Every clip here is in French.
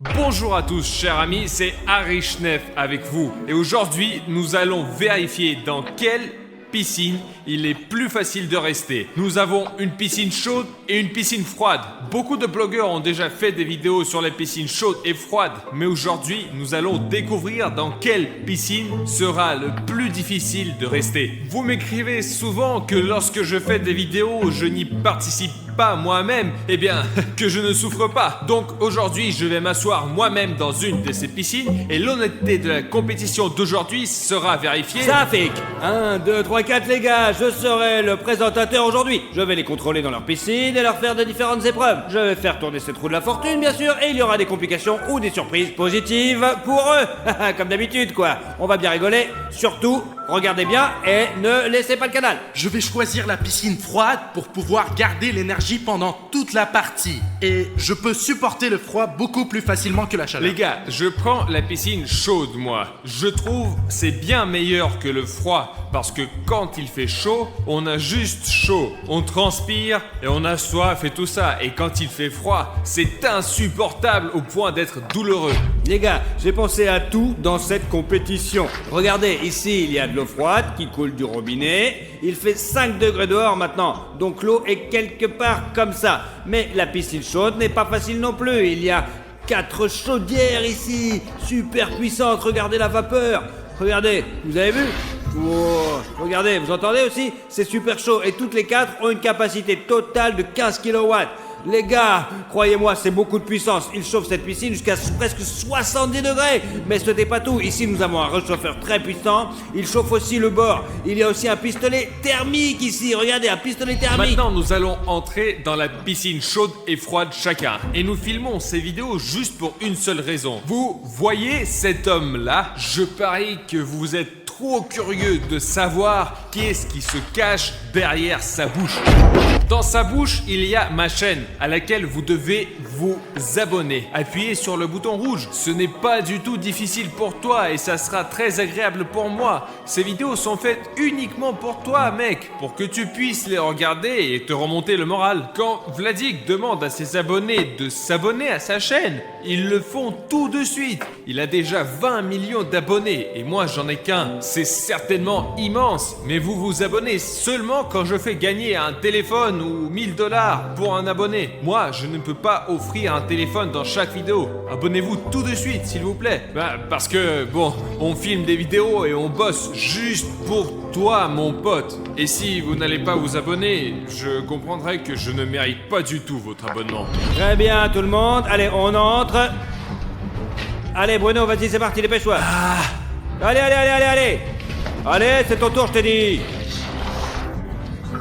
Bonjour à tous chers amis, c'est Arishnef avec vous et aujourd'hui nous allons vérifier dans quelle piscine il est plus facile de rester. Nous avons une piscine chaude et une piscine froide. Beaucoup de blogueurs ont déjà fait des vidéos sur les piscines chaudes et froides, mais aujourd'hui nous allons découvrir dans quelle piscine sera le plus difficile de rester. Vous m'écrivez souvent que lorsque je fais des vidéos, je n'y participe pas moi-même, eh bien, que je ne souffre pas. Donc aujourd'hui, je vais m'asseoir moi-même dans une de ces piscines et l'honnêteté de la compétition d'aujourd'hui sera vérifiée. Safik 1, 2, 3, 4 les gars, je serai le présentateur aujourd'hui. Je vais les contrôler dans leur piscine et leur faire de différentes épreuves. Je vais faire tourner cette roue de la fortune bien sûr et il y aura des complications ou des surprises positives pour eux. Comme d'habitude quoi. On va bien rigoler, surtout regardez bien et ne laissez pas le canal. Je vais choisir la piscine froide pour pouvoir garder l'énergie pendant toute la partie. Et je peux supporter le froid beaucoup plus facilement que la chaleur. Les gars, je prends la piscine chaude moi. Je trouve c'est bien meilleur que le froid parce que quand il fait chaud, on a juste chaud. On transpire et on a soif et tout ça. Et quand il fait froid, c'est insupportable au point d'être douloureux. Les gars, j'ai pensé à tout dans cette compétition. Regardez, ici il y a de l'eau froide qui coule du robinet. Il fait 5 degrés dehors maintenant, donc l'eau est quelque part comme ça. Mais la piscine chaude n'est pas facile non plus. Il y a 4 chaudières ici, super puissantes. Regardez la vapeur. Regardez, vous avez vu ? Wow. Regardez, vous entendez aussi ? C'est super chaud et toutes les 4 ont une capacité totale de 15 kW. Les gars, croyez-moi, c'est beaucoup de puissance. Ils chauffent cette piscine jusqu'à presque 70 degrés. Mais ce n'est pas tout. Ici, nous avons un réchauffeur très puissant. Il chauffe aussi le bord. Il y a aussi un pistolet thermique ici. Regardez, un pistolet thermique. Maintenant, nous allons entrer dans la piscine chaude et froide chacun. Et nous filmons ces vidéos juste pour une seule raison. Vous voyez cet homme-là ? Je parie que vous êtes trop curieux de savoir qu'est-ce qui se cache derrière sa bouche. Dans sa bouche, il y a ma chaîne à laquelle vous devez vous abonner. Appuyez sur le bouton rouge. Ce n'est pas du tout difficile pour toi et ça sera très agréable pour moi. Ces vidéos sont faites uniquement pour toi, mec, pour que tu puisses les regarder et te remonter le moral. Quand Vladik demande à ses abonnés de s'abonner à sa chaîne, ils le font tout de suite. Il a déjà 20 millions d'abonnés et moi j'en ai qu'un. C'est certainement immense, mais vous vous abonnez seulement quand je fais gagner un téléphone ou 1000 $ pour un abonné. Moi, je ne peux pas offrir un téléphone dans chaque vidéo. Abonnez-vous tout de suite, s'il vous plaît. Parce que, bon, on filme des vidéos et on bosse juste pour toi, mon pote. Et si vous n'allez pas vous abonner, je comprendrai que je ne mérite pas du tout votre abonnement. Très bien, tout le monde. Allez, on entre. Allez, Bruno, vas-y, c'est parti, dépêche-toi. Allez. Allez, c'est ton tour, je t'ai dit.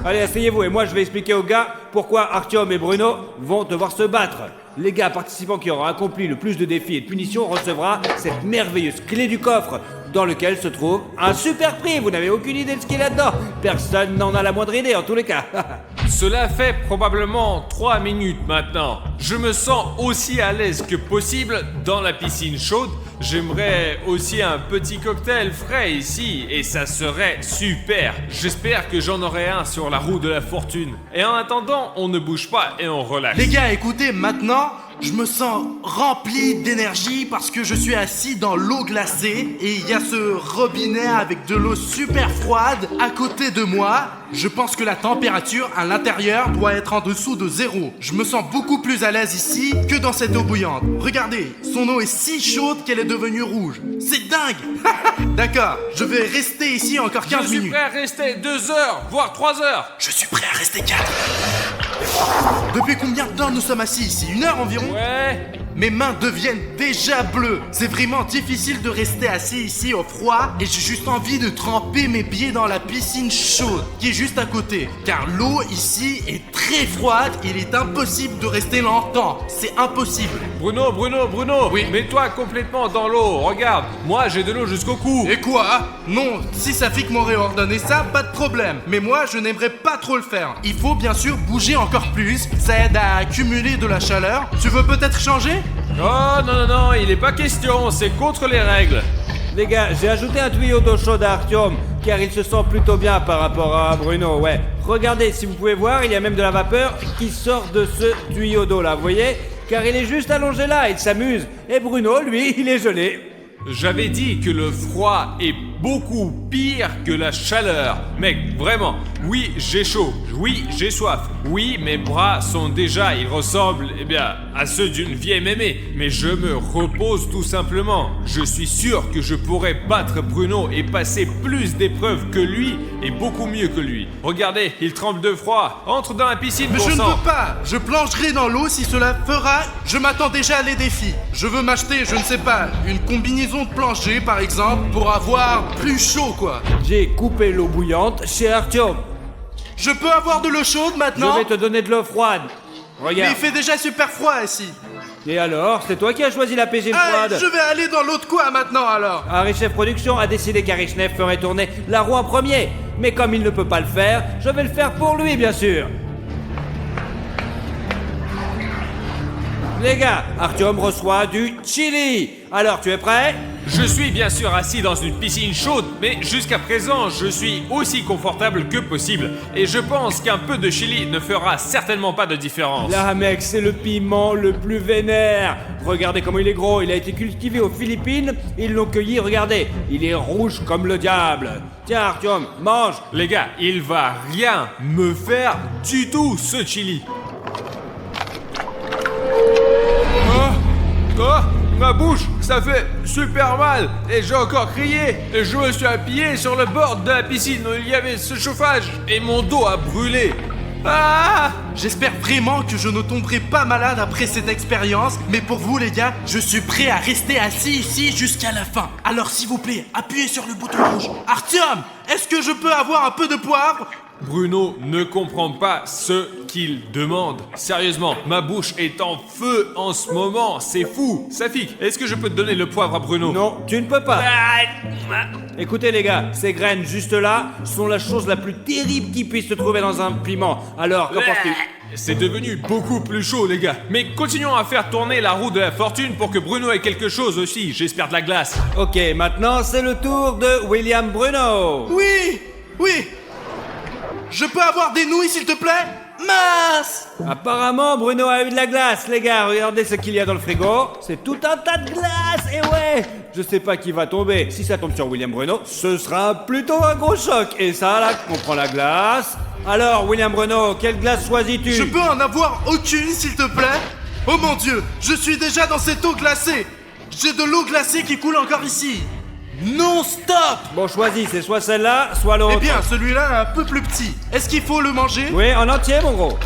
Allez, asseyez-vous et moi je vais expliquer aux gars pourquoi Artyom et Bruno vont devoir se battre. Les gars participants qui auront accompli le plus de défis et de punitions recevra cette merveilleuse clé du coffre dans lequel se trouve un super prix. Vous n'avez aucune idée de ce qu'il y a là-dedans. Personne n'en a la moindre idée en tous les cas. Cela fait probablement 3 minutes maintenant. Je me sens aussi à l'aise que possible dans la piscine chaude. J'aimerais aussi un petit cocktail frais ici et ça serait super. J'espère que j'en aurai un sur la roue de la fortune. Et en attendant, on ne bouge pas et on relaxe. Les gars, écoutez, maintenant, je me sens rempli d'énergie parce que je suis assis dans l'eau glacée et il y a ce robinet avec de l'eau super froide à côté de moi. Je pense que la température à l'intérieur doit être en dessous de 0. Je me sens beaucoup plus à l'aise ici que dans cette eau bouillante. Regardez, son eau est si chaude qu'elle est devenue rouge. C'est dingue. D'accord, je vais rester ici encore 15 Je suis minutes. prêt à rester 2 heures, voire 3 heures. Je suis prêt à rester 4. Depuis combien de temps nous sommes assis ici? 1 heure environ? Ouais. Mes mains deviennent déjà bleues. C'est vraiment difficile de rester assis ici au froid et j'ai juste envie de tremper mes pieds dans la piscine chaude qui est juste à côté. Car l'eau ici est très froide, il est impossible de rester longtemps. C'est impossible. Bruno, Oui. mets-toi complètement dans l'eau. Regarde, moi j'ai de l'eau jusqu'au cou. Et quoi? Non, si Safik m'aurait ordonné ça, pas de problème. Mais moi, je n'aimerais pas trop le faire. Il faut bien sûr bouger encore plus, ça aide à accumuler de la chaleur. Tu veux peut-être changer? Oh non, il est pas question, c'est contre les règles. Les gars, j'ai ajouté un tuyau d'eau chaude à Artyom car il se sent plutôt bien par rapport à Bruno, ouais. Regardez, si vous pouvez voir, il y a même de la vapeur qui sort de ce tuyau d'eau là, vous voyez ? car il est juste allongé là, il s'amuse. Et Bruno, lui, il est gelé. J'avais dit que le froid est beaucoup pire que la chaleur. Mec, vraiment, oui, j'ai chaud, oui, j'ai soif, oui, mes bras sont déjà, ils ressemblent, eh bien, à ceux d'une vieille mémé. Mais je me repose tout simplement. Je suis sûr que je pourrais battre Bruno et passer plus d'épreuves que lui et beaucoup mieux que lui. Regardez, il tremble de froid. Entre dans la piscine, Mais bon je ne sang. peux pas. Je plongerai dans l'eau si cela fera. Je m'attends déjà à les défis. Je veux m'acheter, je ne sais pas, une combinaison de plongée par exemple pour avoir plus chaud quoi. J'ai coupé l'eau bouillante chez Artyom. Je peux avoir de l'eau chaude Je maintenant? vais te donner de l'eau froide. Mais Regarde. il fait déjà super froid ici. Et alors, c'est toi qui as choisi la piscine Ah, froide. je vais aller dans l'eau de quoi maintenant alors? Arichef Productions a décidé qu'Arichef ferait tourner la roue en premier. Mais comme il ne peut pas le faire, je vais le faire pour lui, bien sûr. Les gars, Artyom reçoit du chili. Alors, tu es prêt? Je suis bien sûr assis dans une piscine chaude, mais jusqu'à présent, je suis aussi confortable que possible. Et je pense qu'un peu de chili ne fera certainement pas de différence. Là, mec, c'est le piment le plus vénère. Regardez comment il est gros. Il a été cultivé aux Philippines. Ils l'ont cueilli, regardez. Il est rouge comme le diable. Tiens, Artyom, mange. Les gars, il va rien me faire du tout, ce chili. Oh, ma bouche, ça fait super mal. Et j'ai encore crié. Et je me suis appuyé sur le bord de la piscine où il y avait ce chauffage. Et mon dos a brûlé. Ah! J'espère vraiment que je ne tomberai pas malade après cette expérience, mais pour vous les gars, je suis prêt à rester assis ici jusqu'à la fin. Alors s'il vous plaît, appuyez sur le bouton rouge. Artyom, est-ce que je peux avoir un peu de poivre? Bruno ne comprend pas ce qu'il demande. Sérieusement, ma bouche est en feu en ce moment. C'est fou. Safik, est-ce que je peux te donner le poivre à Bruno? Non, tu ne peux pas. Ah! Écoutez les gars, ces graines juste là sont la chose la plus terrible qui puisse se trouver dans un piment. Alors, qu'en penses-tu? C'est devenu beaucoup plus chaud, les gars. Mais continuons à faire tourner la roue de la fortune pour que Bruno ait quelque chose aussi. J'espère de la glace. Ok, maintenant c'est le tour de William Bruno. Oui, oui. Je peux avoir des nouilles s'il te plaît? Mince! Apparemment, Bruno a eu de la glace, les gars. Regardez ce qu'il y a dans le frigo. C'est tout un tas de glace. Et ouais, je sais pas qui va tomber. Si ça tombe sur William Bruno, ce sera plutôt un gros choc. Et ça, là, on prend la glace. Alors, William Bruno, quelle glace choisis-tu? Je peux en avoir aucune s'il te plaît? Oh mon dieu, je suis déjà dans cette eau glacée. J'ai de l'eau glacée qui coule encore ici. Non-stop! Bon, choisis, c'est soit celle-là, soit l'autre. Eh bien, celui-là est un peu plus petit. Est-ce qu'il faut le manger? Oui, en entier, mon gros.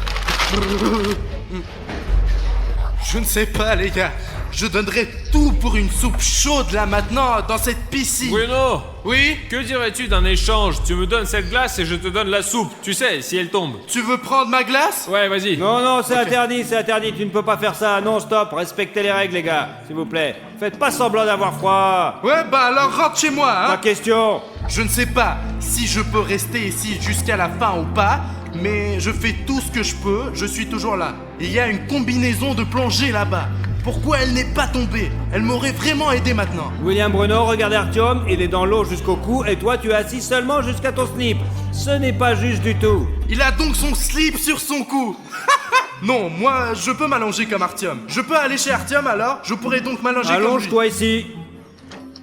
Je ne sais pas, les gars. Je donnerais tout pour une soupe chaude là maintenant, dans cette piscine. Bruno, Oui? que dirais-tu d'un échange? Tu me donnes cette glace et je te donne la soupe. Tu sais, si elle tombe. Tu veux prendre ma glace? Ouais, vas-y. Non, non, c'est interdit, c'est interdit. Tu ne peux pas faire ça. Non, stop. Respectez les règles, les gars. S'il vous plaît. Faites pas semblant d'avoir froid. Ouais, bah alors rentre chez moi, Pas hein. question. Je ne sais pas si je peux rester ici jusqu'à la fin ou pas, mais je fais tout ce que je peux, je suis toujours là. Il y a une combinaison de plongée là-bas. Pourquoi elle n'est pas tombée? Elle m'aurait vraiment aidé maintenant. William Bruno, regardez Artyom. Il est dans l'eau jusqu'au cou et toi, tu es assis seulement jusqu'à ton slip. Ce n'est pas juste du tout. Il a donc son slip sur son cou. Non, moi, je peux m'allonger comme Artyom. Je peux aller chez Artyom alors? Je pourrais donc m'allonger comme lui. Allonge-toi ici.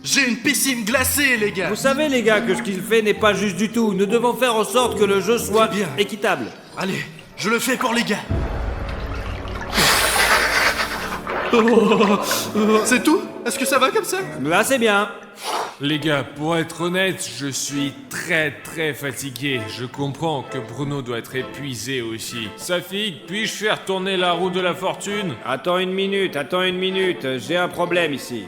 J'ai une piscine glacée, les gars. Vous savez, les gars, que ce qu'il fait n'est pas juste du tout. Nous devons faire en sorte que le jeu soit Très bien. équitable. Allez, je le fais pour les gars. C'est tout? Est-ce que ça va comme ça? Là, c'est bien. Les gars, pour être honnête, je suis très fatigué. Je comprends que Bruno doit être épuisé aussi. Safik, puis-je faire tourner la roue de la fortune? Attends une minute. J'ai un problème ici.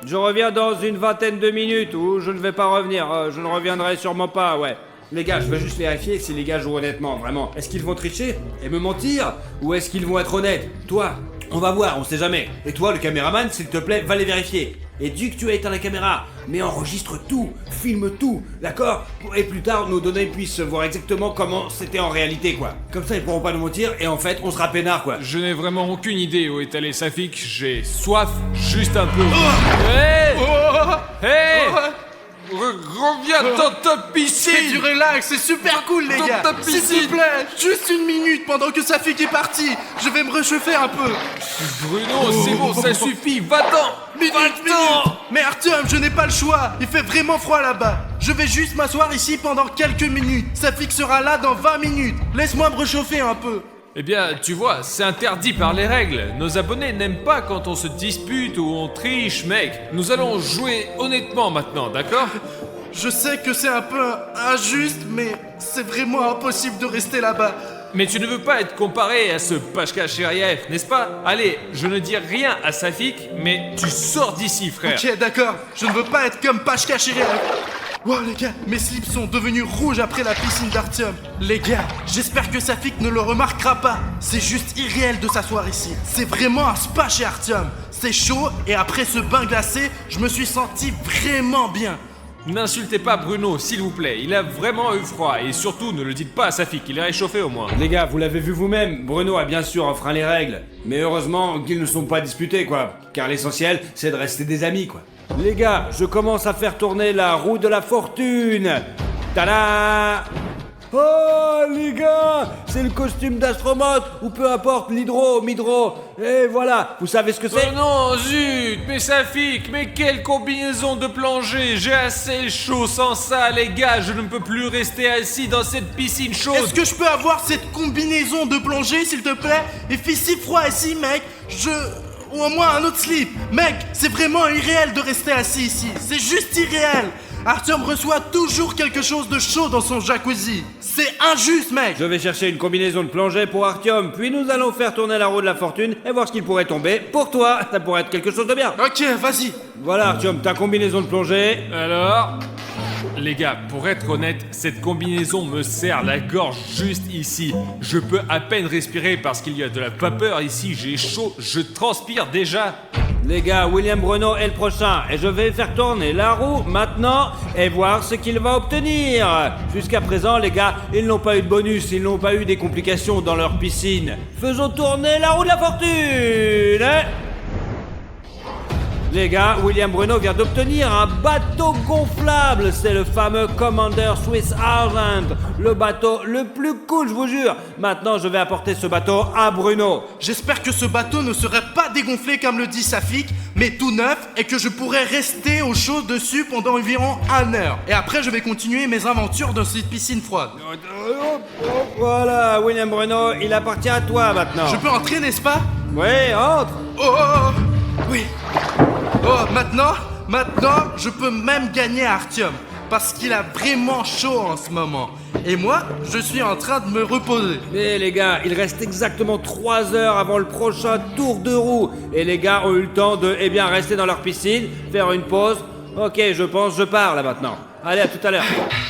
Je reviens dans une vingtaine de minutes ou je ne vais pas revenir. Je ne reviendrai sûrement pas, ouais. Les gars, je veux juste vérifier si les gars jouent honnêtement, vraiment. Est-ce qu'ils vont tricher et me mentir? Ou est-ce qu'ils vont être honnêtes? Toi, on va voir, on sait jamais. Et toi, le caméraman, s'il te plaît, va les vérifier. Et dis que tu as éteint la caméra, mais enregistre tout, filme tout, d'accord? Et plus tard, nos données puissent voir exactement comment c'était en réalité, quoi. Comme ça, ils pourront pas nous mentir et en fait, on sera peinard, quoi. Je n'ai vraiment aucune idée où est allé Safik. J'ai soif juste un peu. Hey! Oh! Hey! Oh! reviens dans ta Fais piscine. du relax, c'est super cool les Dans gars. ta S'il piscine. te plaît, juste une minute pendant que Safik est parti. Je vais me réchauffer un peu. Bruno, c'est bon, ça suffit, va-t'en. Minute. Mais Artyom, je n'ai pas le choix. Il fait vraiment froid là-bas. Je vais juste m'asseoir ici pendant quelques minutes. Safik sera là dans 20 minutes. Laisse-moi me réchauffer un peu. Eh bien, tu vois, c'est interdit par les règles. Nos abonnés n'aiment pas quand on se dispute ou on triche, mec. Nous allons jouer honnêtement maintenant, d'accord? Je sais que c'est un peu injuste, mais c'est vraiment impossible de rester là-bas. Mais tu ne veux pas être comparé à ce Pashka Chériev, n'est-ce pas? Allez, je ne dis rien à Safik, mais tu sors d'ici, frère. Ok, d'accord. Je ne veux pas être comme Pashka Chériev. Wow les gars, mes slips sont devenus rouges après la piscine d'Artyom. Les gars, j'espère que Safik ne le remarquera pas. C'est juste irréel de s'asseoir ici. C'est vraiment un spa chez Artyom. C'est chaud et après ce bain glacé, je me suis senti vraiment bien. N'insultez pas Bruno, s'il vous plaît. Il a vraiment eu froid. Et surtout, ne le dites pas à Safik, il est réchauffé au moins. Les gars, vous l'avez vu vous-même, Bruno a bien sûr enfreint les règles. Mais heureusement qu'ils ne sont pas disputés, quoi. Car l'essentiel, c'est de rester des amis, quoi. Les gars, je commence à faire tourner la roue de la fortune. Tada! Oh, les gars, c'est le costume d'astronaute, ou peu importe, midro. Et voilà, vous savez ce que c'est? Oh non, zut. Mais Safik, mais quelle combinaison de plongée. J'ai assez chaud sans ça, les gars. Je ne peux plus rester assis dans cette piscine chaude. Est-ce que je peux avoir cette combinaison de plongée, s'il te plaît? Il fait si froid ici, mec. Ou au moins un autre slip. Mec, c'est vraiment irréel de rester assis ici. C'est juste irréel. Artyom reçoit toujours quelque chose de chaud dans son jacuzzi. C'est injuste, mec. Je vais chercher une combinaison de plongée pour Artyom, puis nous allons faire tourner la roue de la fortune et voir ce qu'il pourrait tomber. Pour toi, ça pourrait être quelque chose de bien. Ok, vas-y. Voilà Artyom, ta combinaison de plongée. Alors, les gars, pour être honnête, cette combinaison me serre la gorge juste ici. Je peux à peine respirer parce qu'il y a de la vapeur ici. J'ai chaud, je transpire déjà. Les gars, William Bruno est le prochain et je vais faire tourner la roue maintenant et voir ce qu'il va obtenir. Jusqu'à présent, les gars, ils n'ont pas eu de bonus, ils n'ont pas eu des complications dans leur piscine. Faisons tourner la roue de la fortune. Les gars, William Bruno vient d'obtenir un bateau gonflable. C'est le fameux Commander Swiss Argent. Le bateau le plus cool, je vous jure. Maintenant, je vais apporter ce bateau à Bruno. J'espère que ce bateau ne serait pas dégonflé comme le dit Safik, mais tout neuf et que je pourrais rester au chaud dessus pendant environ 1 heure. Et après, je vais continuer mes aventures dans cette piscine froide. Voilà, William Bruno, il appartient à toi maintenant. Je peux entrer, n'est-ce pas? Ouais, entre. Oh, oui. Oh, maintenant, je peux même gagner à Artyom. Parce qu'il a vraiment chaud en ce moment. Et moi, je suis en train de me reposer. Mais les gars, il reste exactement 3 heures avant le prochain tour de roue. Et les gars ont eu le temps de, rester dans leur piscine, faire une pause. Ok, je pense, je pars là maintenant. Allez, à tout à l'heure.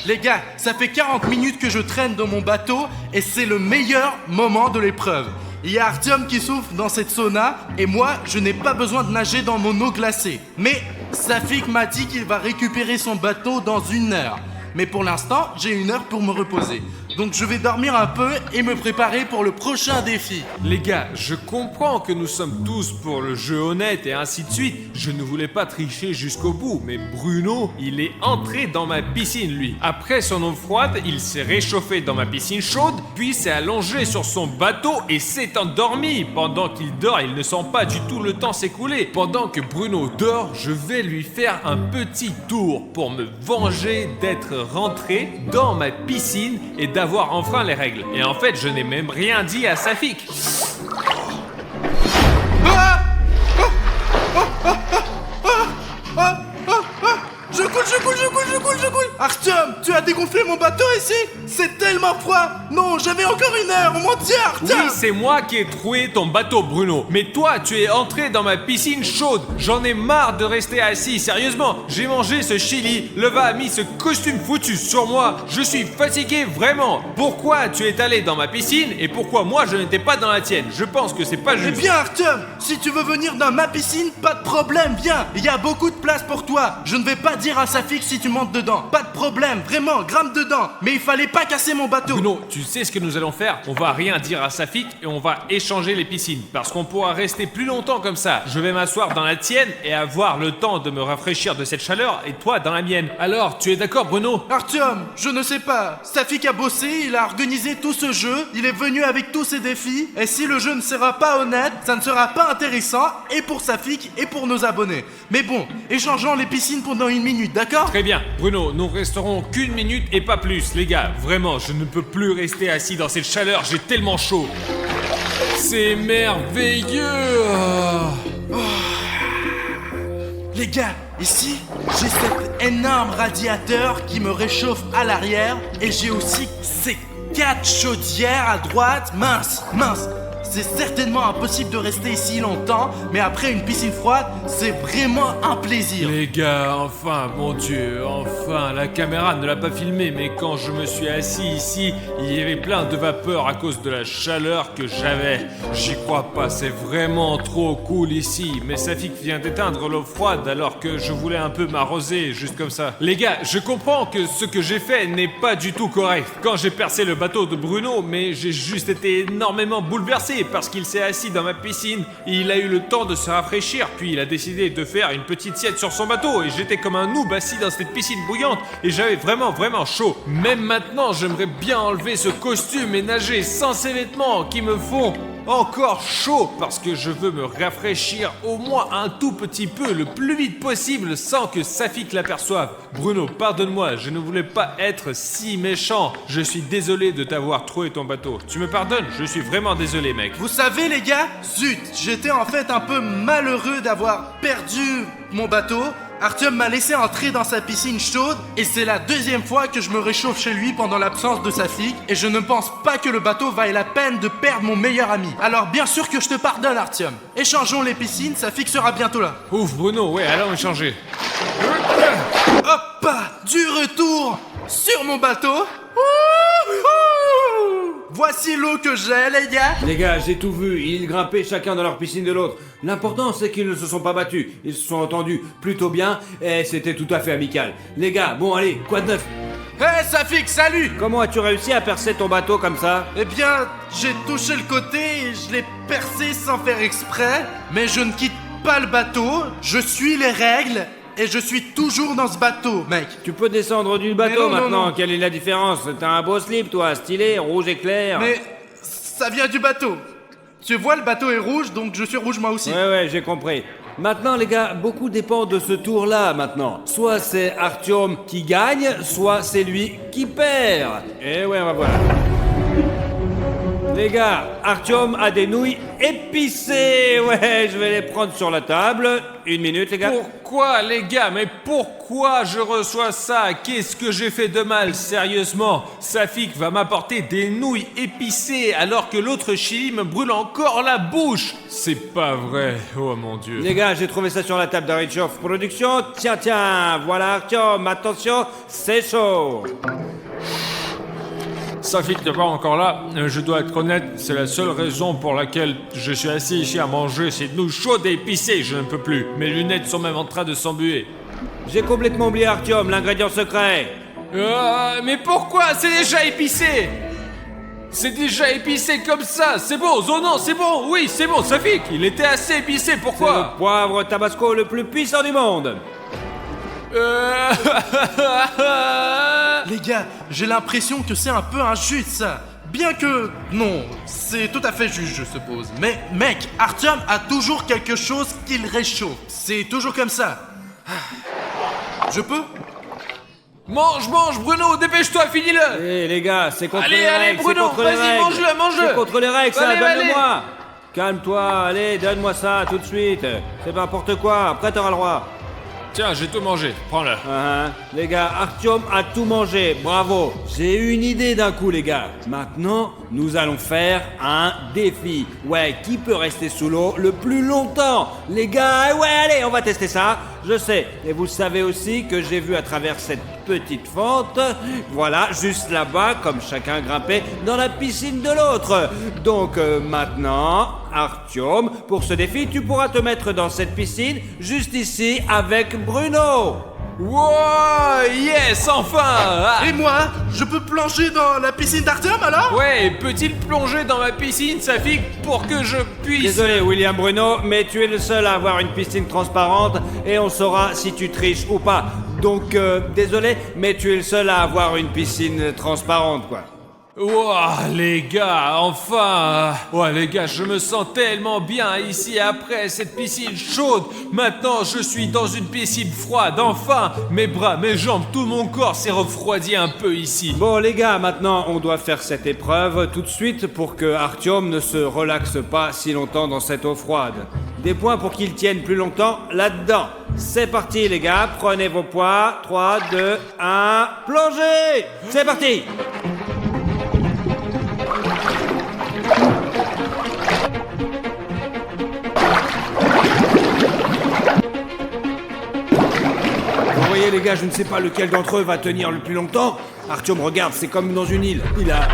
Les gars, ça fait 40 minutes que je traîne dans mon bateau et c'est le meilleur moment de l'épreuve. Il y a Artyom qui souffre dans cette sauna et moi, je n'ai pas besoin de nager dans mon eau glacée. Mais Safik m'a dit qu'il va récupérer son bateau dans 1 heure. Mais pour l'instant, j'ai 1 heure pour me reposer. Donc je vais dormir un peu et me préparer pour le prochain défi. Les gars, je comprends que nous sommes tous pour le jeu honnête et ainsi de suite. Je ne voulais pas tricher jusqu'au bout, mais Bruno, il est entré dans ma piscine, lui. Après son eau froide, il s'est réchauffé dans ma piscine chaude, puis s'est allongé sur son bateau et s'est endormi. Pendant qu'il dort, il ne sent pas du tout le temps s'écouler. Pendant que Bruno dort, je vais lui faire un petit tour pour me venger d'être rentré dans ma piscine et d'avoir enfreint les règles. Et en fait, je n'ai même rien dit à Safik. Ah! Je coule. Artyom, tu as dégonflé mon bateau ici? C'est tellement froid. Non, j'avais encore 1 heure, on m'en tient, Artyom. Oui, c'est moi qui ai troué ton bateau, Bruno. Mais toi, tu es entré dans ma piscine chaude. J'en ai marre de rester assis, sérieusement. J'ai mangé ce chili, Leva a mis ce costume foutu sur moi. Je suis fatigué, vraiment. Pourquoi tu es allé dans ma piscine et pourquoi moi je n'étais pas dans la tienne? Je pense que c'est pas Eh juste. bien, Artyom, si tu veux venir dans ma piscine, pas de problème, viens. Il y a beaucoup de place pour toi. Je ne vais pas dire à Safik si tu montes dedans. Pas de problème, vraiment, grimpe dedans. Mais il fallait pas casser mon bateau. Bruno, tu sais ce que nous allons faire? On va rien dire à Safik et on va échanger les piscines. Parce qu'on pourra rester plus longtemps comme ça. Je vais m'asseoir dans la tienne et avoir le temps de me rafraîchir de cette chaleur et toi dans la mienne. Alors, tu es d'accord, Bruno? Artyom, je ne sais pas. Safik a bossé, il a organisé tout ce jeu, il est venu avec tous ses défis. Et si le jeu ne sera pas honnête, ça ne sera pas intéressant, et pour Safik et pour nos abonnés. Mais bon, échangeons les piscines pendant 1 minute, d'accord? Très bien, Bruno, nous resterons qu'1 minute et pas plus. Les gars, vraiment, je ne peux plus rester assis dans cette chaleur, j'ai tellement chaud. C'est merveilleux. Les gars, ici, j'ai cet énorme radiateur qui me réchauffe à l'arrière, et j'ai aussi ces 4 chaudières à droite. Mince. C'est certainement impossible de rester ici longtemps, mais après une piscine froide, c'est vraiment un plaisir. Les gars, enfin, mon Dieu, enfin, la caméra ne l'a pas filmé, mais quand je me suis assis ici, il y avait plein de vapeur à cause de la chaleur que j'avais. J'y crois pas, c'est vraiment trop cool ici, mais Safik vient d'éteindre l'eau froide alors que je voulais un peu m'arroser, juste comme ça. Les gars, je comprends que ce que j'ai fait n'est pas du tout correct. Quand j'ai percé le bateau de Bruno, mais j'ai juste été énormément bouleversé parce qu'il s'est assis dans ma piscine et il a eu le temps de se rafraîchir, puis il a décidé de faire une petite sieste sur son bateau et j'étais comme un noob assis dans cette piscine bouillante et j'avais vraiment chaud. Même maintenant, j'aimerais bien enlever ce costume et nager sans ces vêtements qui me font encore chaud parce que je veux me rafraîchir au moins un tout petit peu le plus vite possible sans que Safik l'aperçoive. Bruno, pardonne-moi, je ne voulais pas être si méchant. Je suis désolé de t'avoir troué ton bateau. Tu me pardonnes? Je suis vraiment désolé, mec. Vous savez les gars, zut, j'étais en fait un peu malheureux d'avoir perdu mon bateau. Artyom m'a laissé entrer dans sa piscine chaude et c'est la 2e fois que je me réchauffe chez lui pendant l'absence de Safik et je ne pense pas que le bateau vaille la peine de perdre mon meilleur ami. Alors bien sûr que je te pardonne Artyom. Échangeons les piscines, Safik sera bientôt là. Ouf, Bruno, ouais, allons échanger. Hop, du retour sur mon bateau. Voici l'eau que j'ai, les gars. Les gars, j'ai tout vu, ils grimpaient chacun dans leur piscine de l'autre. L'important, c'est qu'ils ne se sont pas battus. Ils se sont entendus plutôt bien et c'était tout à fait amical. Les gars, bon allez, quoi de neuf? Hey Safik, salut. Comment as-tu réussi à percer ton bateau comme ça? Eh bien, j'ai touché le côté et je l'ai percé sans faire exprès. Mais je ne quitte pas le bateau, je suis les règles. Et je suis toujours dans ce bateau, mec. Tu peux descendre du bateau non, maintenant, non. quelle est la différence? T'as un beau slip toi, stylé, rouge éclair. Mais ça vient du bateau. Tu vois, le bateau est rouge, donc je suis rouge moi aussi. Ouais, j'ai compris. Maintenant les gars, beaucoup dépend de ce tour-là maintenant. Soit c'est Artyom qui gagne, soit c'est lui qui perd. Et ouais, on va voir. Les gars, Artyom a des nouilles épicées. Ouais, je vais les prendre sur la table. 1 minute, les gars. Pourquoi, les gars? Mais pourquoi je reçois ça? Qu'est-ce que j'ai fait de mal, sérieusement? Safik va m'apporter des nouilles épicées alors que l'autre chili me brûle encore la bouche. C'est pas vrai, oh mon Dieu. Les gars, j'ai trouvé ça sur la table d'Arichov Production. Tiens, voilà Artyom, attention, c'est chaud. Safik n'est pas encore là, je dois être honnête, c'est la seule raison pour laquelle je suis assis ici à manger ces nouilles chaudes et épicées, je ne peux plus. Mes lunettes sont même en train de s'embuer. J'ai complètement oublié Artyom, l'ingrédient secret. Mais pourquoi? C'est déjà épicé! C'est déjà épicé comme ça, c'est bon, oh non, c'est bon, oui, c'est bon, Safik, il était assez épicé, C'est pourquoi? le poivre tabasco le plus puissant du monde. Les gars, j'ai l'impression que c'est un peu injuste ça. Bien que... non, c'est tout à fait juste je suppose. Mais mec, Artyom a toujours quelque chose qui le réchauffe. C'est toujours comme ça. Je peux? Mange, Bruno, dépêche-toi, finis-le! Eh les gars, c'est contre Allez, les allez, règles, Bruno, c'est contre les vas-y, règles. mange-le. C'est contre les règles, ça, Allez, donne-le-moi. Calme-toi, allez, donne-moi ça tout de suite. C'est n'importe quoi, après t'auras le droit. Tiens, j'ai tout mangé, prends-le. Les gars, Artyom a tout mangé, bravo. J'ai eu une idée d'un coup, les gars. Maintenant, nous allons faire un défi. Ouais, qui peut rester sous l'eau le plus longtemps? Les gars, ouais, allez, on va tester ça. Je sais, et vous savez aussi que j'ai vu à travers cette petite fente, voilà, juste là-bas, comme chacun grimpait dans la piscine de l'autre. Donc maintenant, Artyom, pour ce défi, tu pourras te mettre dans cette piscine, juste ici, avec Bruno. Wow, yes, enfin. Ah. Et moi, je peux plonger dans la piscine d'Artyom alors? Ouais, peut-il plonger dans ma piscine, Safik, pour que je puisse... Désolé William Bruno, mais tu es le seul à avoir une piscine transparente et on saura si tu triches ou pas. Donc désolé, mais tu es le seul à avoir une piscine transparente quoi. Ouah, les gars, enfin. Ouais, les gars, je me sens tellement bien ici après cette piscine chaude. Maintenant, je suis dans une piscine froide, enfin. Mes bras, mes jambes, tout mon corps s'est refroidi un peu ici. Bon les gars, maintenant on doit faire cette épreuve tout de suite pour que Artyom ne se relaxe pas si longtemps dans cette eau froide. Des points pour qu'il tienne plus longtemps là-dedans. C'est parti les gars, prenez vos poids. 3, 2, 1, plongez! C'est parti! Vous voyez les gars, je ne sais pas lequel d'entre eux va tenir le plus longtemps. Artyom, regarde, c'est comme dans une île. Il a...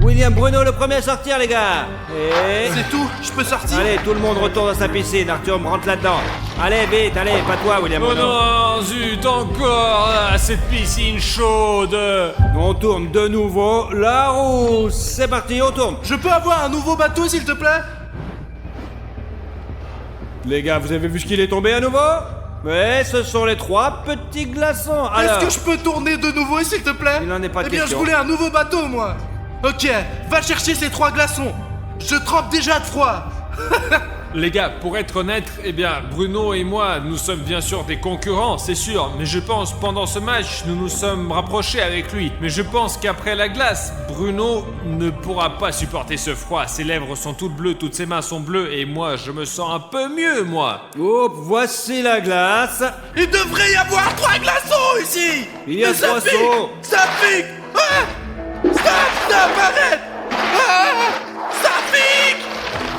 William Bruno le premier à sortir les gars. Et... C'est tout? Je peux sortir? Allez, tout le monde retourne dans sa piscine. Artyom, rentre là-dedans. Allez, vite, allez, pas toi William Oh Bruno. non, zut, encore cette piscine chaude. On tourne de nouveau la roue. C'est parti, on tourne. Je peux avoir un nouveau bateau s'il te plaît? Les gars, vous avez vu ce qu'il est tombé à nouveau? Ouais, ce sont les 3 petits glaçons. Alors, Est-ce que je peux tourner de nouveau s'il te plaît? Il n'en est pas de Eh bien, question. je voulais un nouveau bateau moi. Ok, va chercher ces 3 glaçons. Je trempe déjà de froid. Les gars, pour être honnête, eh bien, Bruno et moi, nous sommes bien sûr des concurrents, c'est sûr. Mais je pense, pendant ce match, nous nous sommes rapprochés avec lui. Mais je pense qu'après la glace, Bruno ne pourra pas supporter ce froid. Ses lèvres sont toutes bleues, toutes ses mains sont bleues. Et moi, je me sens un peu mieux, moi. hop, voici la glace. Il devrait y avoir 3 glaçons ici. Il y a Mais ça 3 pique, sauts. Ça pique. Ah, stop, arrête. Ah, ça pique.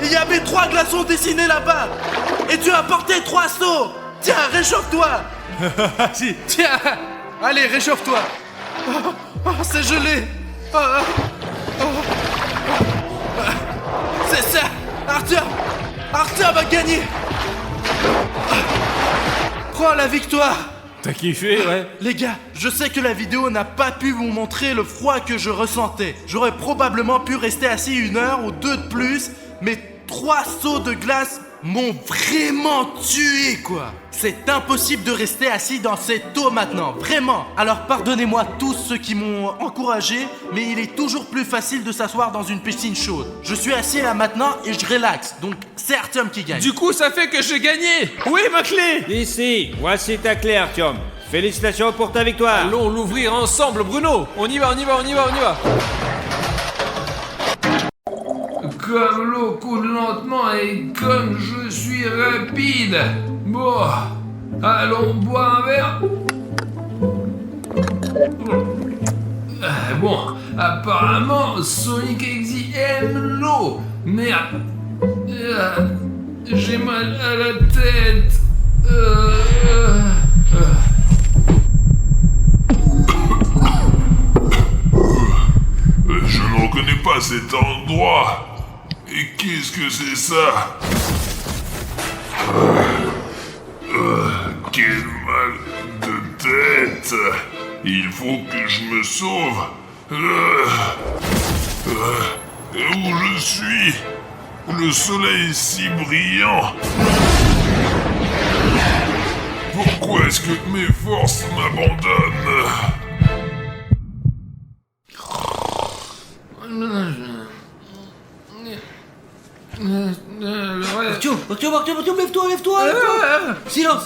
Il y avait 3 glaçons dessinés là-bas. Et tu as porté 3 seaux. Tiens, réchauffe-toi. Si. Tiens, allez, réchauffe-toi. Oh, c'est gelé. C'est ça. Artyom a gagné. Prends la victoire. T'as kiffé, ouais? Les gars, je sais que la vidéo n'a pas pu vous montrer le froid que je ressentais. J'aurais probablement pu rester assis 1 heure ou 2 de plus, mais 3 seaux de glace m'ont vraiment tué, quoi. C'est impossible de rester assis dans cette eau maintenant, vraiment. Alors pardonnez-moi tous ceux qui m'ont encouragé, mais il est toujours plus facile de s'asseoir dans une piscine chaude. Je suis assis là maintenant et je relaxe, donc c'est Artyom qui gagne. Du coup, ça fait que j'ai gagné. Où est ma clé? Ici, voici ta clé Artyom. Félicitations pour ta victoire. Allons l'ouvrir ensemble, Bruno. On y va. Comme l'eau coule lentement et comme je suis rapide. Bon, allons boire un verre. Bon, apparemment, Sonic Exy aime l'eau. Merde. J'ai mal à la tête. Je ne reconnais pas cet endroit. Et qu'est-ce que c'est ça? Quel mal de tête. Il faut que je me sauve. Où je suis? Le soleil est si brillant. Pourquoi est-ce que mes forces m'abandonnent? Artyom, lève-toi. Silence.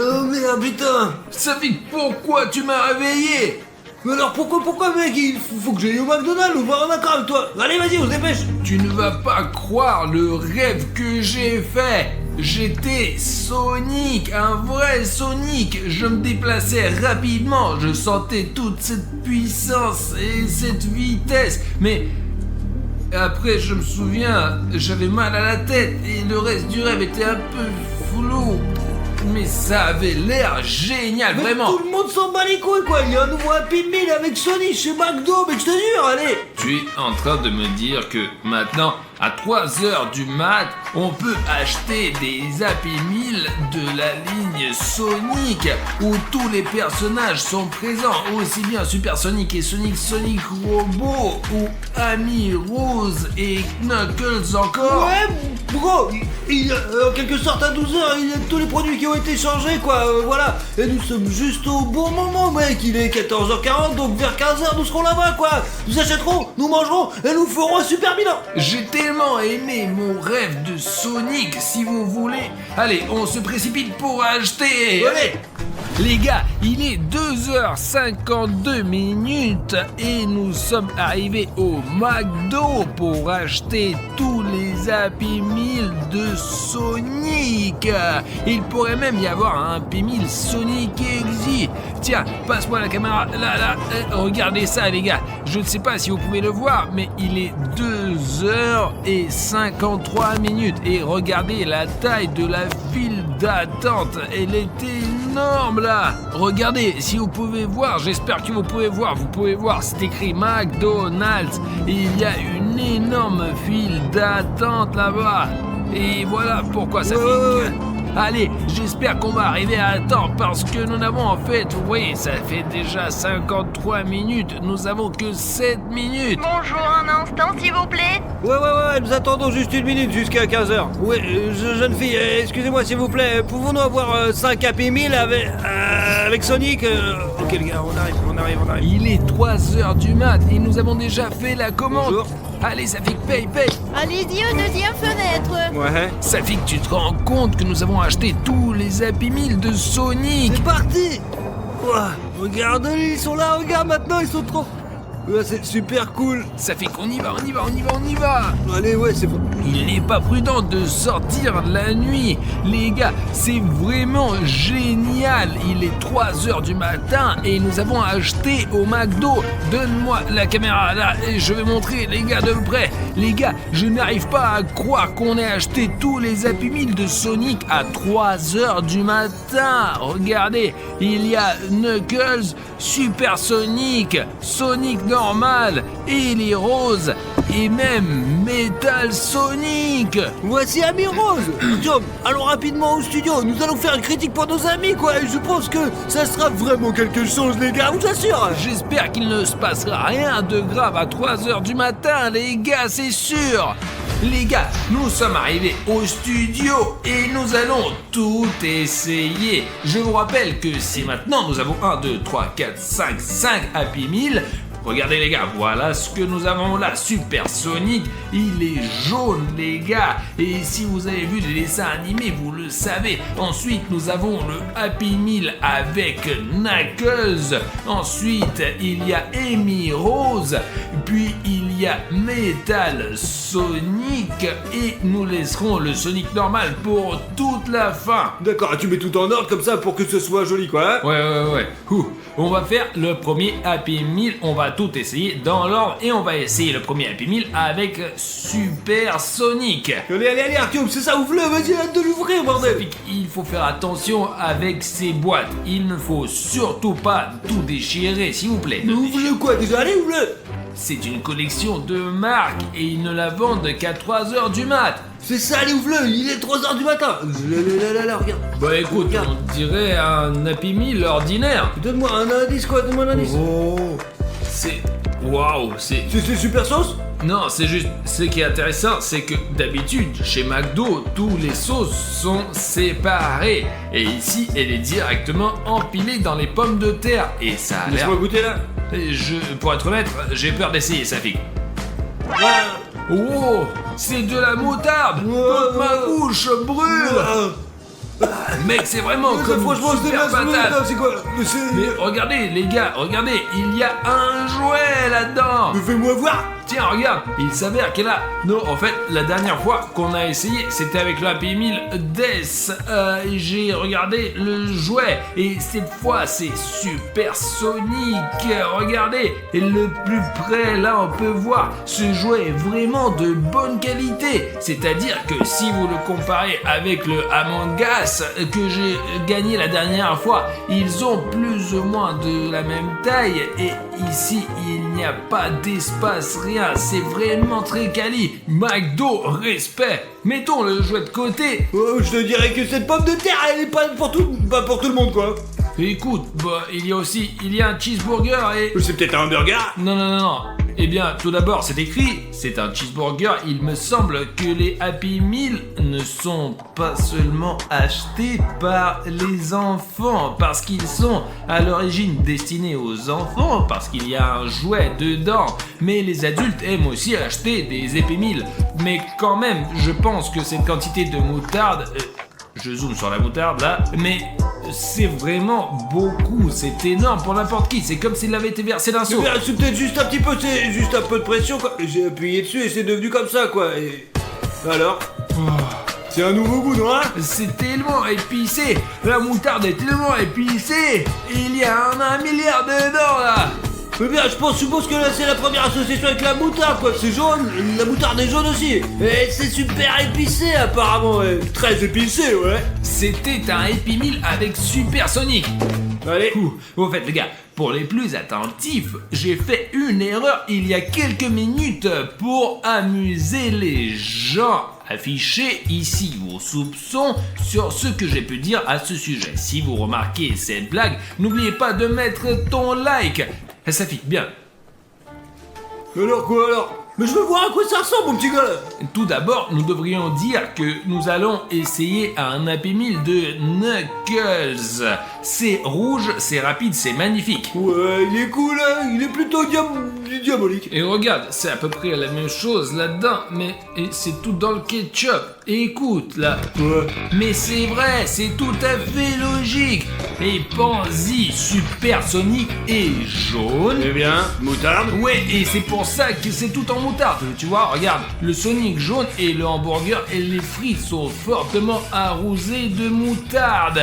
Oh merde, putain. Safik, pourquoi tu m'as réveillé? Mais alors pourquoi mec, il faut que j'aille au McDonald's ou voir un accord avec toi. Allez, vas-y, on se dépêche. Tu ne vas pas croire le rêve que j'ai fait. J'étais Sonic, un vrai Sonic. Je me déplaçais rapidement. Je sentais toute cette puissance et cette vitesse. Mais après, je me souviens, j'avais mal à la tête et le reste du rêve était un peu flou. Mais ça avait l'air génial, Mais vraiment. tout le monde s'en bat les couilles, quoi. Il y a un nouveau Happy Meal avec Sony chez McDo, mais je te jure, allez. Tu es en train de me dire que maintenant, à 3h du mat, on peut acheter des Happy Meal de la ligne Sonic où tous les personnages sont présents, aussi bien Super Sonic et Sonic Robot ou Amy Rose et Knuckles encore. Ouais, bro, en quelque sorte à 12h, il y a tous les produits qui ont été changés, quoi, voilà. Et nous sommes juste au bon moment, mec, il est 14h40, donc vers 15h, nous serons là-bas, quoi. Nous achèterons, nous mangerons, et nous ferons un super bilan. J'ai tellement aimé mon rêve de Sonic, si vous voulez. Allez, on se précipite pour acheter. Allez. Les gars, il est 2h52 et nous sommes arrivés au McDo pour acheter tous les Happy Meal de Sonic. Il pourrait même y avoir un Happy Meal Sonic Exy. Tiens, passe-moi la caméra. Là, regardez ça les gars. Je ne sais pas si vous pouvez le voir, mais il est 2h53 et regardez la taille de la file d'attente. Elle est énorme là. Regardez, si vous pouvez voir, j'espère que vous pouvez voir, c'est écrit McDonald's. Il y a une énorme file d'attente là-bas. Et voilà pourquoi ça fait... Allez, j'espère qu'on va arriver à temps parce que nous n'avons en fait, vous voyez, ça fait déjà 53 minutes, nous avons que 7 minutes. Bonjour, un instant s'il vous plaît. Ouais, nous attendons juste une minute jusqu'à 15h. Oui, jeune fille, excusez-moi s'il vous plaît, pouvons-nous avoir 5 Happy Meal avec Sonic Ok les gars, on arrive. Il est 3h du mat et nous avons déjà fait la commande. Bonjour. Allez, ça fait que paye. Allez-y aux deuxième fenêtre. Ouais. Ça fait que tu te rends compte que nous avons acheté tous les Happy Meal de Sonic. C'est parti. Ouah, regarde, ils sont là, regarde maintenant, ils sont trop... Ouais, c'est super cool. Ça fait qu'on y va. Allez, ouais, c'est bon. Il n'est pas prudent de sortir la nuit. Les gars, c'est vraiment génial. Il est 3h du matin et nous avons acheté au McDo. Donne-moi la caméra là et je vais montrer les gars de près. Les gars, je n'arrive pas à croire qu'on ait acheté tous les Happy Meal de Sonic à 3h du matin. Regardez, il y a Knuckles, Super Sonic, Sonic normal, Amy Rose et même Metal Sonic. Voici Amy Rose. Tom, allons rapidement au studio. Nous allons faire une critique pour nos amis, quoi. Et je pense que ça sera vraiment quelque chose, les gars, je vous assure. J'espère qu'il ne se passera rien de grave à 3h du matin, les gars, c'est sûr. Les gars, nous sommes arrivés au studio et nous allons tout essayer. Je vous rappelle que si maintenant nous avons 5 Happy Meal. Regardez les gars, voilà ce que nous avons là. Super Sonic, il est jaune les gars. Et si vous avez vu les dessins animés, vous le savez. Ensuite, nous avons le Happy Meal avec Knuckles. Ensuite, il y a Amy Rose. Puis, il y a Metal Sonic. Et nous laisserons le Sonic normal pour toute la fin. D'accord, tu mets tout en ordre comme ça pour que ce soit joli, quoi. Ouais. On va faire le premier Happy Meal. On va tout essayer dans l'ordre et on va essayer le premier Happy Meal avec Super Sonic. Allez, Artyom, c'est ça, ouvre-le, vas-y, hâte de l'ouvrir, bordel. Il faut faire attention avec ces boîtes. Il ne faut surtout pas tout déchirer, s'il vous plaît. Ouvre-le quoi déjà, allez, ouvre-le. C'est une collection de marques et ils ne la vendent qu'à 3h du mat. C'est ça, allez, ouvre-le, il est 3h du matin. Là, regarde. Bah écoute, Regarde. on dirait un Happy Meal ordinaire. Donne-moi un indice, quoi, donne-moi un indice. Oh, c'est... Waouh, c'est... C'est super sauce. Non, c'est juste, ce qui est intéressant, c'est que d'habitude, chez McDo, tous les sauces sont séparées. Et ici, elle est directement empilée dans les pommes de terre. Et ça a l'air... Laisse-moi goûter là. Pour être honnête, j'ai peur d'essayer, Safik. Oh, c'est de la moutarde. Toute ma bouche brûle. Mec, c'est vraiment comme franchement, une super patate. c'est quoi? Mais regardez, les gars, regardez, il y a un jouet là-dedans. Mais fais-moi voir. Tiens, regarde, il s'avère qu'elle a... Non, en fait, la dernière fois qu'on a essayé, c'était avec le Happy Meal Death. J'ai regardé le jouet, et cette fois, c'est Super Sonic. Regardez, et le plus près, là, on peut voir, ce jouet est vraiment de bonne qualité. C'est-à-dire que si vous le comparez avec le Among Us que j'ai gagné la dernière fois, ils ont plus ou moins de la même taille, et ici, il n'y a pas d'espace, rien. C'est vraiment très quali. McDo, respect. Mettons le jouet de côté. Oh, je te dirais que cette pomme de terre, elle est pas pour tout le monde, quoi. Écoute, il y a un cheeseburger et... C'est peut-être un burger. Non. Eh bien, tout d'abord, c'est écrit, c'est un cheeseburger. Il me semble que les Happy Meal ne sont pas seulement achetés par les enfants, parce qu'ils sont à l'origine destinés aux enfants, parce qu'il y a un jouet dedans. Mais les adultes aiment aussi acheter des Happy Meal. Mais quand même, je pense que cette quantité de moutarde... je zoome sur la moutarde là, mais c'est vraiment beaucoup, c'est énorme pour n'importe qui, c'est comme s'il avait été versé d'un seau. C'est peut-être juste un petit peu, c'est juste un peu de pression, quoi. J'ai appuyé dessus et c'est devenu comme ça, quoi. Et... alors C'est un nouveau goût, non, hein? C'est tellement épicé, la moutarde est tellement épicée, il y a un milliard dedans là. Mais bien, je suppose que là c'est la première association avec la moutarde, quoi. C'est jaune, la moutarde est jaune aussi. Et c'est super épicé apparemment, ouais. Très épicé, ouais. C'était un Happy Meal avec Supersonic. Allez. Au fait les gars, pour les plus attentifs, j'ai fait une erreur il y a quelques minutes pour amuser les gens. Affichez ici vos soupçons sur ce que j'ai pu dire à ce sujet. Si vous remarquez cette blague, n'oubliez pas de mettre ton like. Ça fait bien. Alors quoi alors? Mais je veux voir à quoi ça ressemble, mon petit gars là. Tout d'abord, nous devrions dire que nous allons essayer un Happy Meal de Knuckles. C'est rouge, c'est rapide, c'est magnifique. Ouais, il est cool, hein. Il est plutôt diabolique. Et regarde, c'est à peu près la même chose là-dedans, mais c'est tout dans le ketchup. Et écoute, là. Ouais. Mais c'est vrai, c'est tout à fait logique. Et pense-y, Supersonic est jaune. Eh bien, moutarde. Ouais, et c'est pour ça que c'est tout en moutarde. Tu vois, regarde, le Sonic jaune et le hamburger et les frites sont fortement arrosés de moutarde.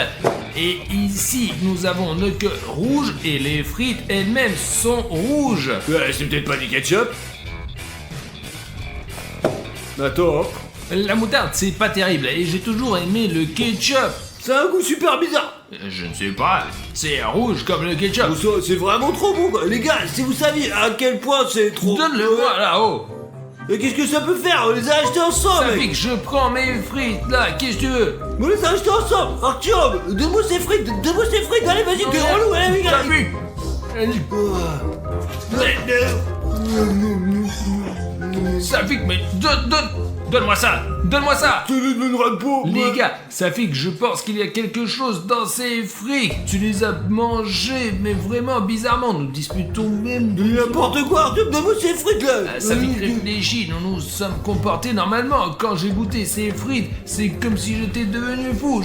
Et ici, nous avons Knuckles rouge et les frites elles-mêmes sont rouges. Ouais, c'est peut-être pas du ketchup. Attends. La moutarde, c'est pas terrible et j'ai toujours aimé le ketchup. C'est un goût super bizarre. Je ne sais pas, c'est rouge comme le ketchup. Ça, c'est vraiment trop bon, quoi. Les gars, si vous saviez à quel point c'est trop... Donne-le-moi là-haut. Et qu'est-ce que ça peut faire? On les a achetés ensemble, Ça mec. fait que je prends mes frites là, qu'est-ce que tu veux? On les a achetés ensemble. Artyom, donne-moi ces frites, allez, vas-y, t'es relou, allez, les gars. T'as vu? Ça fait que, mais donne-moi ça. Tu ne donneras pas. Les gars, ça fait que je pense qu'il y a quelque chose dans ces frites. Tu les as mangés, mais vraiment bizarrement. Nous disputons même de... N'importe quoi, Artyom, donne-moi ces frites là. Ça fait que réfléchis, nous nous sommes comportés normalement. Quand j'ai goûté ces frites, c'est comme si j'étais devenu fou.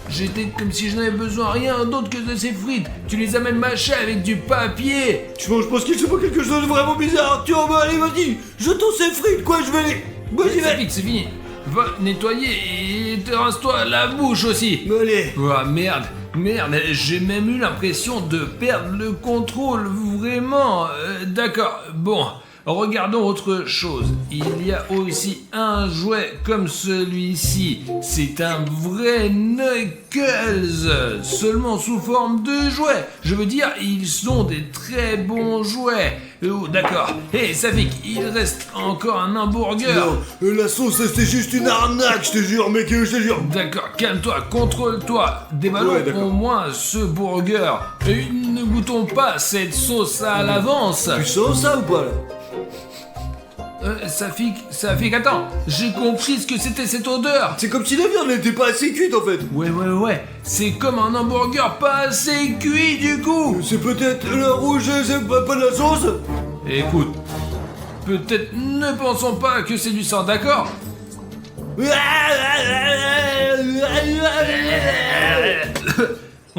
J'étais comme si je n'avais besoin de rien d'autre que de ces frites. Tu les as même mâchées avec du papier. Je pense qu'il se passe quelque chose de vraiment bizarre, Artyom. Allez, vas-y, jetons ces frites, quoi, je vais les... Vas-y, Ça fait que c'est fini. Va nettoyer et te rince-toi la bouche aussi. Allez. Oh merde, j'ai même eu l'impression de perdre le contrôle, vraiment. D'accord, bon, regardons autre chose. Il y a aussi un jouet comme celui-ci. C'est un vrai Knuckles, seulement sous forme de jouet. Je veux dire, ils sont des très bons jouets. Oh, d'accord. Et ça fait qu'il reste encore un hamburger. Non, la sauce, c'est juste une arnaque, je te jure, mec, je te jure. D'accord, calme-toi, contrôle-toi. Déballons Ouais, d'accord. au moins ce burger. Et ne goûtons pas cette sauce à l'avance. Tu sens ça ou pas, là? Ça fait qu'attends, j'ai compris ce que c'était cette odeur. C'est comme si la viande n'était pas assez cuite, en fait. Ouais, c'est comme un hamburger pas assez cuit du coup. C'est peut-être le rouge, c'est pas de la sauce. Écoute, peut-être ne pensons pas que c'est du sang, d'accord?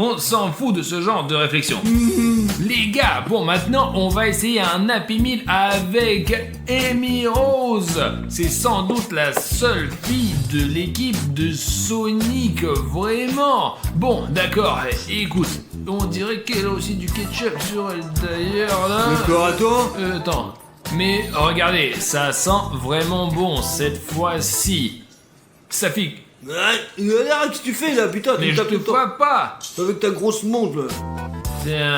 On s'en fout de ce genre de réflexion. Les gars, bon maintenant on va essayer un Happy Meal avec Amy Rose. C'est sans doute la seule fille de l'équipe de Sonic, vraiment. Bon, d'accord, écoute, on dirait qu'elle a aussi du ketchup sur elle d'ailleurs là. D'accord, attends. Attends, mais regardez, ça sent vraiment bon cette fois-ci. Ça fait... Qu'est-ce que tu fais là, putain? Mais tu je tapes te tout le temps vois pas. avec ta grosse montre là. Tiens,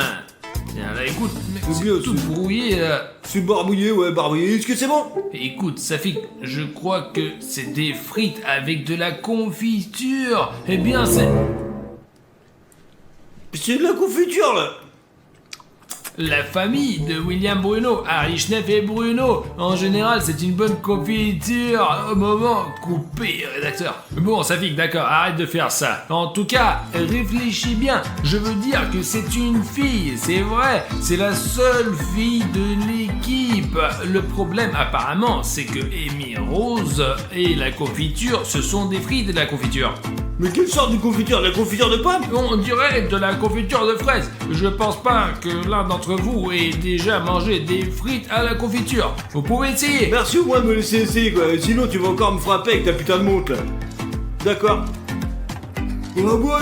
là écoute, mais C'est bien, Tout brouillé là. c'est barbouillé, ouais, barbouillé. Est-ce que c'est bon? Écoute, Safik, je crois que c'est des frites avec de la confiture. Eh bien, c'est... C'est de la confiture, là. La famille de William Bruno, Harry Schneff et Bruno. En général, c'est une bonne confiture. Au moment coupé, rédacteur. Bon, Safik, d'accord, arrête de faire ça. En tout cas, réfléchis bien. Je veux dire que c'est une fille, c'est vrai. C'est la seule fille de l'équipe. Le problème, apparemment, c'est que Amy Rose et la confiture, ce sont des frites de la confiture. Mais quelle sorte de confiture? De la confiture de pomme? On dirait de la confiture de fraises. Je pense pas que l'un d'entre vous ait déjà mangé des frites à la confiture. Vous pouvez essayer. Merci au moins de me laisser essayer, quoi. Sinon, tu vas encore me frapper avec ta putain de montre, là. D'accord. Ah bah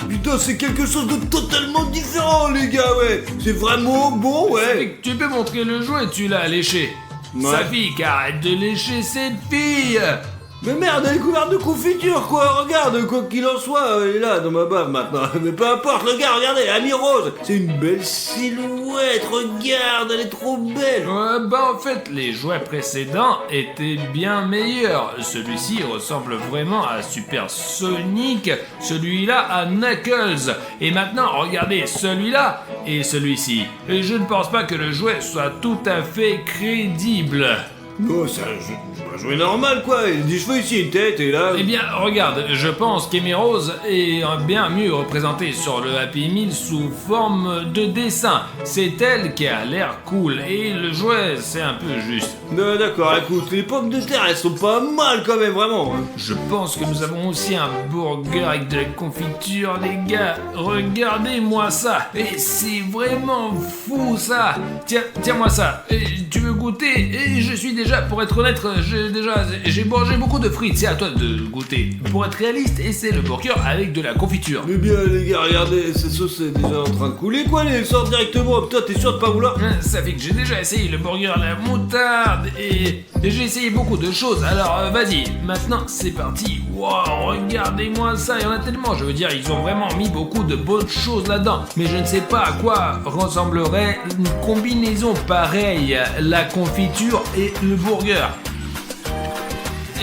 putain, c'est quelque chose de totalement différent, les gars, ouais. C'est vraiment bon, ouais. Tu peux montrer le jouet, tu l'as léché. Ouais. Safik, arrête de lécher cette fille. Mais merde, elle est couverte de confiture, quoi. Regarde, quoi qu'il en soit, elle est là, dans ma bave, maintenant. Mais peu importe, le gars, regardez, Amy Rose. C'est une belle silhouette, regarde, elle est trop belle. Bah en fait, les jouets précédents étaient bien meilleurs. Celui-ci ressemble vraiment à Super Sonic, celui-là à Knuckles. Et maintenant, regardez celui-là et celui-ci. Et je ne pense pas que le jouet soit tout à fait crédible. Non, c'est un jouet normal, quoi. Il y a des cheveux ici, une tête, et là... Eh bien, regarde, je pense qu'Amy Rose est bien mieux représentée sur le Happy Meal sous forme de dessin. C'est elle qui a l'air cool, et le jouet, c'est un peu juste. Non, d'accord, écoute, les pommes de terre, elles sont pas mal, quand même, vraiment. Hein. Je pense que nous avons aussi un burger avec de la confiture, les gars. Regardez-moi ça. Et c'est vraiment fou, ça. Tiens-moi ça. Et tu veux goûter? Et je suis déjà, pour être honnête, j'ai mangé beaucoup de frites. C'est à toi de goûter. Pour être réaliste, essaie le burger avec de la confiture. Mais bien, les gars, regardez, cette sauce est déjà en train de couler, quoi. Elle sort directement. Putain, t'es sûr de pas vouloir? Ça fait que j'ai déjà essayé le burger à la moutarde et j'ai essayé beaucoup de choses. Alors, vas-y. Maintenant, c'est parti. Wow, regardez-moi ça. Il y en a tellement. Je veux dire, ils ont vraiment mis beaucoup de bonnes choses là-dedans. Mais je ne sais pas à quoi ressemblerait une combinaison pareille. La confiture et le burger.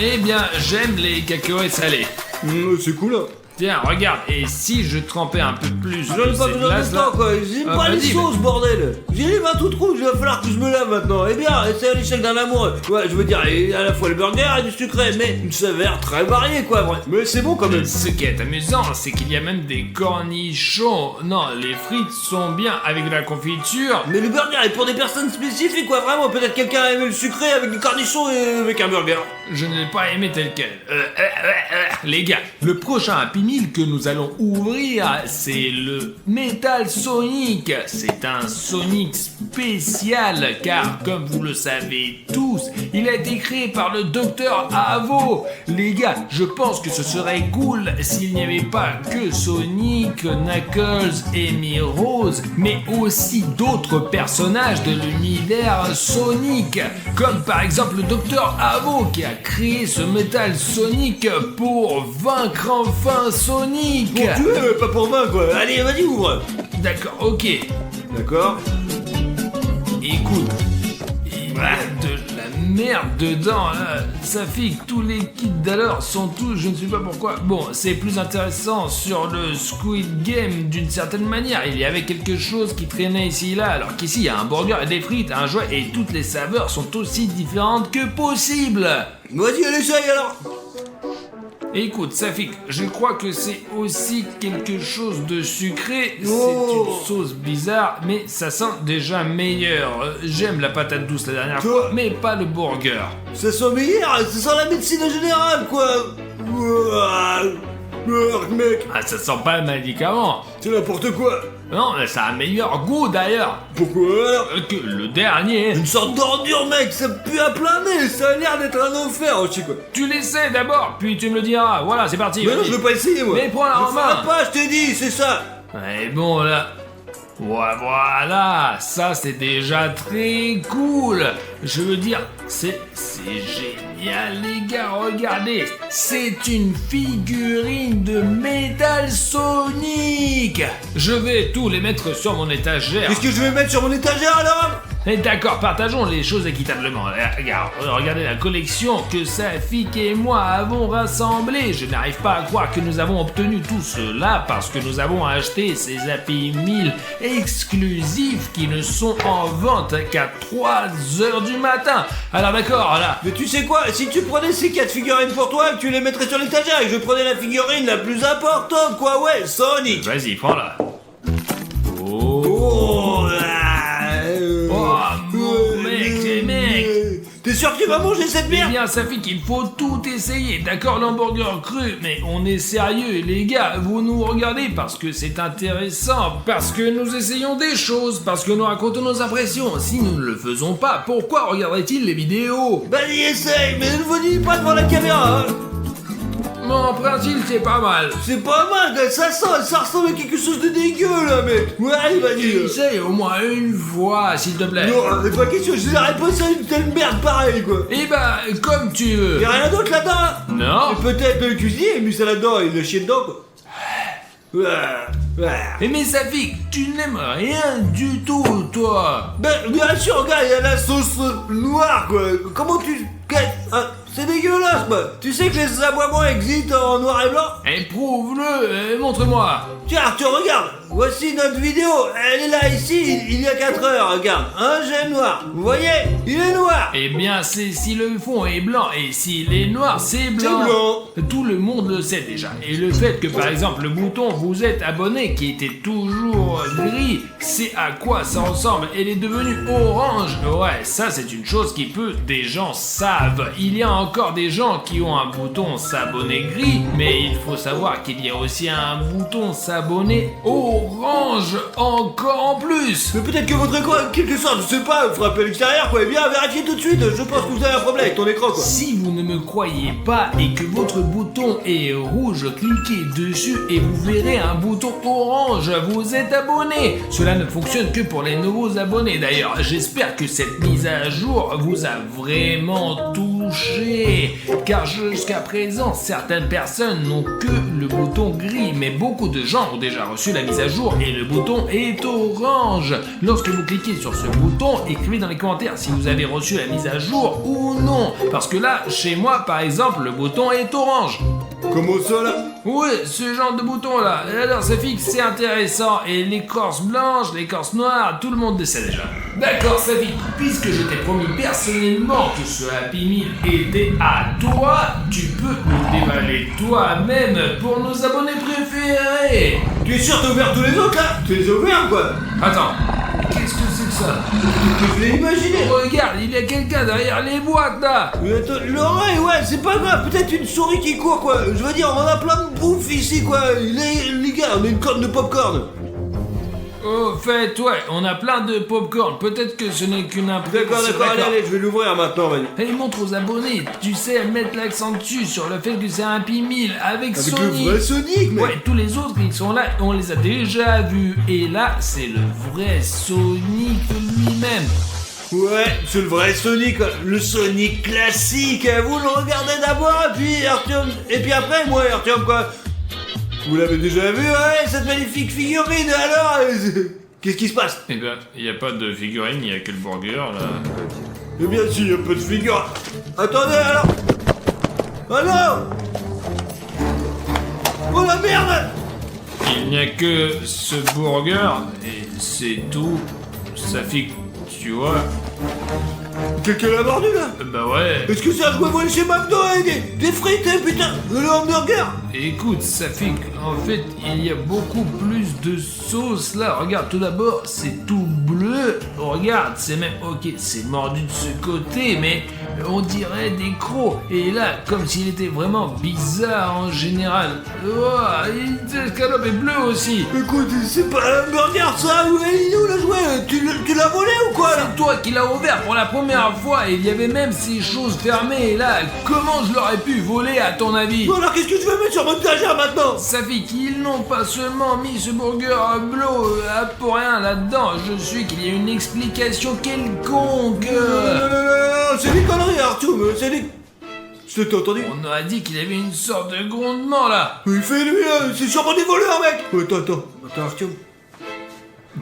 Eh bien, j'aime les cacahuètes salées. C'est cool, hein. Tiens, regarde, et si je trempais un peu plus J'en de ai pas cette besoin de glace-là? temps, quoi. J'aime pas les vas-y, sauces, bordel. J'ai les mains toutes rouges, il va falloir que je me lave maintenant. Eh bien, c'est à l'échelle d'un amoureux. Ouais, je veux dire, et à la fois le burger et du sucré, mais une saveur très variée, quoi, vrai. Mais c'est bon quand même. Ce qui est amusant, c'est qu'il y a même des cornichons. Non, les frites sont bien avec de la confiture. Mais le burger est pour des personnes spécifiques, quoi, vraiment. Peut-être quelqu'un a aimé le sucré avec du cornichon et avec un burger. Je ne l'ai pas aimé tel quel. Les gars, le prochain Happy Meal que nous allons ouvrir, c'est le Metal Sonic. C'est un Sonic spécial, car comme vous le savez tous, il a été créé par le Dr Avo. Les gars, je pense que ce serait cool s'il n'y avait pas que Sonic, Knuckles et Amy Rose, mais aussi d'autres personnages de l'univers Sonic, comme par exemple le Dr Avo qui a créé ce Metal Sonic pour vaincre enfin Sonic. Pour tuer, mais pas pour vaincre, quoi. Allez, vas-y, ouvre. D'accord, ok. D'accord. Écoute, il y a de la merde dedans, là. Ça fait que tous les kits d'alors sont tous, je ne sais pas pourquoi. Bon, c'est plus intéressant sur le Squid Game d'une certaine manière. Il y avait quelque chose qui traînait ici et là, alors qu'ici il y a un burger et des frites, un jouet, et toutes les saveurs sont aussi différentes que possible. Vas-y, allez, essaye alors. Écoute, Safik, je crois que c'est aussi quelque chose de sucré. Oh. C'est une sauce bizarre, mais ça sent déjà meilleur. J'aime la patate douce la dernière fois, mais pas le burger. Ça sent meilleur, ça sent la médecine en général, quoi. Mec, Ah, ça sent pas le médicament. c'est n'importe quoi. Non, ça a un meilleur goût d'ailleurs Pourquoi alors? que le dernier. Une sorte d'ordure, mec, ça pue à plein nez, ça a l'air d'être un enfer aussi, quoi. Tu l'essaies d'abord, puis tu me le diras. Voilà, c'est parti. Mais non, vas-y. je veux pas essayer, moi. Mais prends-la en Je main. ferai pas, je t'ai dit, c'est ça. Ouais, bon là. Ouais, voilà, ça c'est déjà très cool. Je veux dire, c'est génial les gars, regardez. C'est une figurine de Metal Sonic. Je vais tous les mettre sur mon étagère. Qu'est-ce que je vais mettre sur mon étagère alors? Et d'accord, partageons les choses équitablement. Regarde, regardez la collection que Safik et moi avons rassemblée. Je n'arrive pas à croire que nous avons obtenu tout cela parce que nous avons acheté ces Happy Meal exclusifs qui ne sont en vente qu'à 3h du matin. Alors d'accord, là. Mais tu sais quoi? Si tu prenais ces 4 figurines pour toi, tu les mettrais sur l'étagère et je prenais la figurine la plus importante, quoi, ouais, Sonic. Vas-y, prends-la. Oh, mec. T'es sûr que tu vas manger cette Eh merde? bien, Safik, il faut tout essayer. D'accord, l'hamburger cru, mais on est sérieux, les gars. Vous nous regardez parce que c'est intéressant, parce que nous essayons des choses, parce que nous racontons nos impressions. Si nous ne le faisons pas, pourquoi regarderait-il les vidéos? Vas-y, essaye, mais ne vous dis pas devant la caméra, hein. En principe, c'est pas mal. C'est pas mal, gars, ça ressemble à quelque chose de dégueu, là, mec. Ouais, allez, vas-y. Essaye au moins une fois, s'il te plaît. Non, c'est pas question, je n'arrête pas ça une telle merde pareille, quoi. Eh ben, comme tu veux. Y'a rien d'autre là-dedans, hein? Non. Et peut-être le cuisinier, il a mis ça là-dedans, il l'a chié dedans, quoi. Mais Safik, tu n'aimes rien du tout, toi. Ben, bien sûr, gars, il y a la sauce noire, quoi. Comment tu... Hein, c'est dégueulasse, quoi. Tu sais que les aboiements existent en noir et blanc? Éprouve-le, montre-moi. Tiens, Arthur, regarde. Voici notre vidéo. Elle est là, ici, il y a 4 heures, regarde. Un gel noir. Vous voyez? Il est noir. Eh bien, c'est si le fond est blanc et s'il est noir, c'est blanc. C'est blanc. Tout le monde le sait déjà. Et le fait que, par exemple, le bouton vous êtes abonné qui était toujours gris, c'est à quoi ça ressemble. Elle est devenue orange. Ouais, ça c'est une chose qui peu des gens savent. Il y a encore des gens qui ont un bouton s'abonner gris, mais il faut savoir qu'il y a aussi un bouton s'abonner orange encore en plus. Mais peut-être que votre écran, en quelque sorte, je sais pas, frappé à l'extérieur, quoi. Eh bien, vérifiez tout de suite. Je pense que vous avez un problème avec ton écran, quoi. Si vous ne me croyez pas et que votre bouton est rouge, cliquez dessus et vous verrez un bouton orange. Vous êtes abonné. Cela ne fonctionne que pour les nouveaux abonnés. D'ailleurs, j'espère que cette mise à jour vous a vraiment touché. Car jusqu'à présent, certaines personnes n'ont que le bouton gris. Mais beaucoup de gens ont déjà reçu la mise à jour et le bouton est orange. Lorsque vous cliquez sur ce bouton, écrivez dans les commentaires si vous avez reçu la mise à jour ou non. Parce que là, chez moi, par exemple, le bouton est orange. Comment ça, là? Oui, ce genre de bouton là. Alors ça fixe, c'est intéressant. Et l'écorce blanche, l'écorce noire, tout le monde le sait déjà. D'accord, Safik, puisque je t'ai promis personnellement que ce Happy Meal était à toi, tu peux le dévaler toi-même pour nos abonnés préférés. Tu es sûr que t'as ouvert tous les autres, là? Tu les as ouverts, quoi. Attends, qu'est-ce que c'est que ça? Je l'ai imaginé. Regarde, il y a quelqu'un derrière les boîtes là. Mais attends, l'oreille, ouais, c'est pas grave. Peut-être une souris qui court, quoi. Je veux dire, on a plein de bouffe ici, quoi. Les gars, on a une corne de popcorn. Au fait, ouais, on a plein de popcorn. Peut-être que ce n'est qu'une impression. D'accord, allez, je vais l'ouvrir maintenant, vas-y. Allez, montre aux abonnés. Tu sais, mettre l'accent dessus sur le fait que c'est un Happy Meal avec Avec Sonic. le vrai Sonic, mec. Ouais, tous les autres, ils sont là, on les a déjà vus. Et là, c'est le vrai Sonic lui-même. Ouais, c'est le vrai Sonic, le Sonic classique. Vous le regardez d'abord, et puis après, moi, Artyom, quoi. Vous l'avez déjà vu, ouais, cette magnifique figurine, alors qu'est-ce qui se passe? Eh ben, il n'y a pas de figurine, il n'y a que le burger, là. Eh bien, si, il y a pas de figure. Attendez, alors. Oh non! Oh la merde! Il n'y a que ce burger, et c'est tout. Ça fait, tu vois. Quelqu'un l'a mordu, là? Bah ouais. Est-ce que c'est un jouet volé chez McDo, des frites, putain, le hamburger? Écoute, ça fait qu'en fait, il y a beaucoup plus de sauce là. Regarde, tout d'abord, c'est tout bleu. Regarde, c'est même, ok, c'est mordu de ce côté, mais on dirait des crocs. Et là, comme s'il était vraiment bizarre en général. Oh, l'escalope est bleue aussi. Écoute, c'est pas un burger ça, ouais, il est où le jouet? Tu l'as volé ou quoi là? C'est toi qui l'as ouvert pour la première fois et il y avait même ces choses fermées. Et là, comment je l'aurais pu voler à ton avis? Bon alors qu'est-ce que tu veux mettre sur mon étagère maintenant? Safik, ils n'ont pas seulement mis ce burger bleu pour rien là-dedans. Je suis qu'il y a une explication quelconque. Non, c'est des conneries Arthur, c'est des... Je t'ai entendu? On aurait dit qu'il y avait une sorte de grondement là. Il fait nuit, c'est sûrement des voleurs mec. Attends Arthur.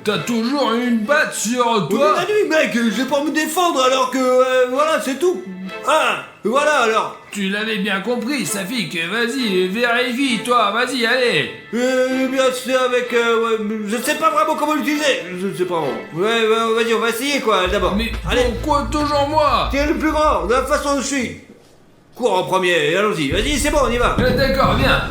T'as toujours une batte sur Oh, toi. la nuit mec, je vais pas me défendre alors que... voilà, c'est tout. Ah, voilà alors. Tu l'avais bien compris, Safik. Vas-y, vérifie toi. Vas-y, allez. Bien c'est avec... ouais, je sais pas vraiment comment l'utiliser. Je sais pas vraiment. Ouais, vas-y, on va essayer quoi d'abord. Mais allez, pourquoi toujours moi? t'es le plus grand, de la façon dont je suis. Cours en premier, allons-y. Vas-y, c'est bon, on y va. D'accord, viens.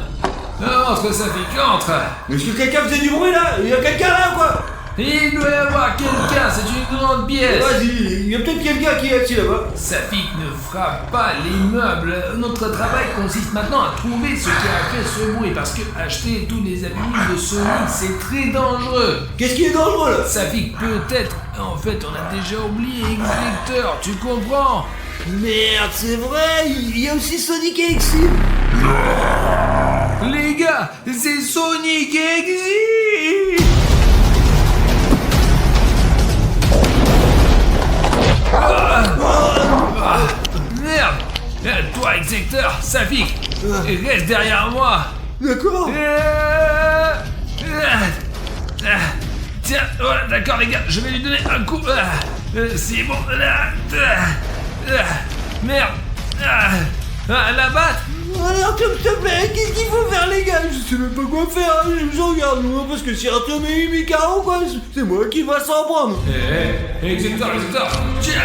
Entre, Safik, entre. Est-ce que quelqu'un faisait du bruit là? Il y a quelqu'un là ou quoi? Il doit y avoir quelqu'un, c'est une grande pièce. Vas-y, il y a peut-être quelqu'un qui est assis là-bas. Safik ne frappe pas les meubles. Notre travail consiste maintenant à trouver ce qui a fait ce bruit. Parce que acheter tous les habits de Sonic, c'est très dangereux. Qu'est-ce qui est dangereux là? Safik, peut-être. En fait, on a déjà oublié Exector, tu comprends? Merde, c'est vrai, il y a aussi Sonic et Exil. Les gars, c'est Sonic et Exil. Merde. Toi, Exector, Safik, reste derrière moi. D'accord. Tiens, voilà, d'accord les gars, je vais lui donner un coup. C'est bon. Merde. La batte. Allez Arthur, s'il te plaît, qu'est-ce qu'il faut faire les gars? Je sais même pas quoi faire, je regarde moi, parce que si Arthur met 8 carreaux quoi, c'est moi qui va s'en prendre. Exector. Tiens.